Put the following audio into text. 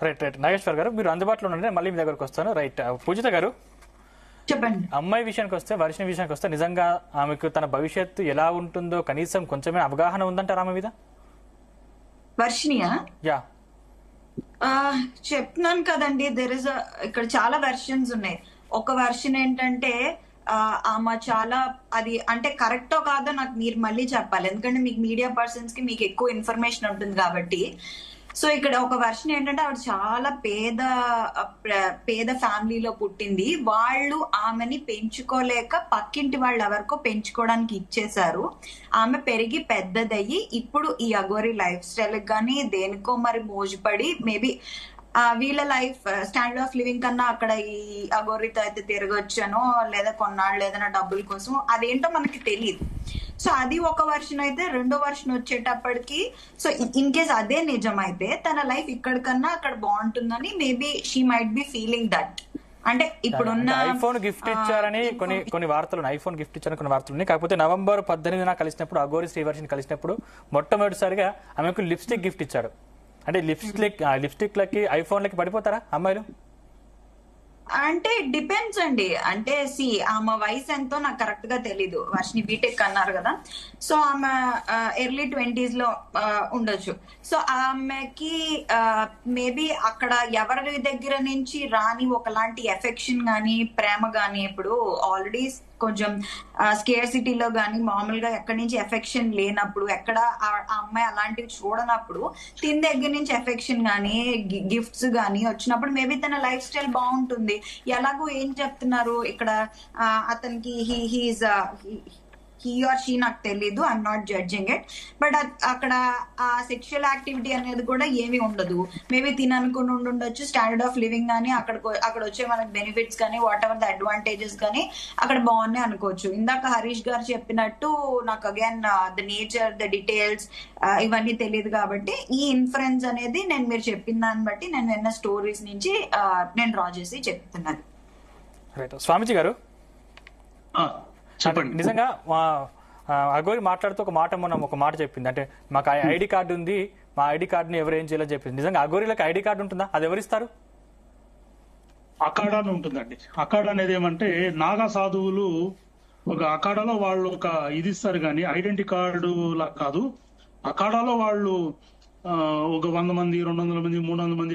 Right right Nageshwar గారు మీరు అందుబాటులో ఉండండి, మళ్ళీ మీ దగ్గరకు వస్తాను. రైట్ పూజిత గారు, చెప్పండి. అమ్మాయి విషయానికి వస్తే, వర్షిణి విషయానికి వస్తే, నిజంగా ఆమెకు తన భవిష్యత్తు ఎలా ఉంటుందో కనీసం కొంచెమే అవగాహన ఉందంటారు ఆమె మీద? వర్షినియా? యా, చెప్తున్నాను కదండి, ఇక్కడ చాలా వెర్షన్స్ ఉన్నాయి. ఒక వెర్షన్ ఏంటంటే ఆమె చాలా అది అంటే కరెక్టో కాదో నాకు మీరు మళ్ళీ చెప్పాలి, ఎందుకంటే మీకు మీడియా పర్సన్స్ కి మీకు ఎక్కువ ఇన్ఫర్మేషన్ ఉంటుంది కాబట్టి. సో ఇక్కడ ఒక వెర్షన్ ఏంటంటే ఆవిడ చాలా పేద ఫ్యామిలీలో పుట్టింది. వాళ్ళు ఆమెని పెంచుకోలేక పక్కింటి వాళ్ళు ఎవరికో పెంచుకోవడానికి ఇచ్చేశారు. ఆమె పెరిగి పెద్దదయ్యి ఇప్పుడు ఈ అఘోరి లైఫ్ స్టైల్ కానీ దేనికో మరి మోజుపడి మేబీ వీళ్ళ లైఫ్ స్టాండర్డ్ ఆఫ్ లివింగ్ కన్నా అక్కడ ఈ అఘోరితో అయితే తిరగొచ్చానో లేదా కొన్నాళ్ళు ఏదైనా డబ్బుల కోసం, అదేంటో మనకి తెలియదు. సో అది ఒక వర్షన్ అయితే, రెండో వర్షన్ వచ్చేటప్పటికి సో ఇన్ కేస్ అదే నిజమైతే తన లైఫ్ ఇక్కడికన్నా అక్కడ బాగుంటుందని maybe she might be feeling that. అంటే ఇప్పుడున్న ఐఫోన్ గిఫ్ట్ ఇచ్చారని కొన్ని వార్తలు, ఐఫోన్ గిఫ్ట్ ఇచ్చారని కొన్ని వార్తలు ఉన్నాయి. కాకపోతే నవంబర్ 18న కలిసినప్పుడు అఘోరి శ్రీవర్షిని కలిసినప్పుడు మొట్టమొదటిసారిగా ఆమెకు లిప్స్టిక్ గిఫ్ట్ ఇచ్చాడు. అంటే లిప్స్టిక్లకి ఐఫోన్లకి పడిపోతారా అమ్మాయిలు? అంటే డిపెండ్స్ అండి. అంటే ఆమె వయసు ఎంతో నాకు కరెక్ట్ గా తెలీదు. వర్షిని బీటెక్ అన్నారు కదా, సో ఆమె ఎర్లీ 20s లో ఉండొచ్చు. సో ఆమెకి మేబీ అక్కడ ఎవరి దగ్గర నుంచి రాని ఒకలాంటి ఎఫెక్షన్ గానీ ప్రేమ గానీ, ఇప్పుడు ఆల్రెడీ కొంచెం స్కేర్సిటీలో గానీ మామూలుగా ఎక్కడి నుంచి ఎఫెక్షన్ లేనప్పుడు, ఎక్కడ ఆ అమ్మాయి అలాంటివి చూడనప్పుడు తిని దగ్గర నుంచి ఎఫెక్షన్ గానీ గిఫ్ట్స్ గానీ వచ్చినప్పుడు మేబీ తన లైఫ్ స్టైల్ బాగుంటుంది. ఎలాగో ఏం చెప్తున్నారు ఇక్కడ అతనికి హీ ఆర్ షీ నాకు తెలీదు, I'm not judging it, but అక్కడ ఆ సెక్షువల్ యాక్టివిటీ అనేది కూడా ఏమీ ఉండదు. మేబీ తిననుకుని ఉండొచ్చు, స్టాండర్డ్ ఆఫ్ లివింగ్ కానీ అక్కడ వచ్చే మనకి బెనిఫిట్స్ కానీ వాట్ ఎవర్ ద అడ్వాంటేజెస్ కానీ అక్కడ బాగున్నాయి అనుకోవచ్చు. ఇందాక హరీష్ గారు చెప్పినట్టు నాకు again the nature, the details ఇవన్నీ తెలియదు కాబట్టి ఈ ఇన్ఫరెన్స్ అనేది నేను మీరు చెప్పిన దాన్ని బట్టి నేను విన్న స్టోరీస్ నుంచి నేను డ్రా చేసి చెప్తున్నాను. స్వామిజీ గారు చెప్పండి. నిజంగా అఘోరి మాట్లాడుతూ ఒక మాట చెప్పింది, అంటే మాకు ఐడి కార్డు ఉంది, మా ఐడి కార్డుని ఎవరు ఏం చేయాలని చెప్పింది. నిజంగా అఘోరిలకు ఐడి కార్డు ఉంటుందా? అది ఎవరిస్తారు? అఖాడాలో ఉంటుందండి. అఖాడా అనేది ఏమంటే నాగా సాధువులు ఒక అఖాడాలో వాళ్ళు ఒక ఇది ఇస్తారు కానీ ఐడెంటిటీ కార్డు లా కాదు. అఖాడాలో వాళ్ళు ఒక 100 మంది, 200 మంది, 300 మంది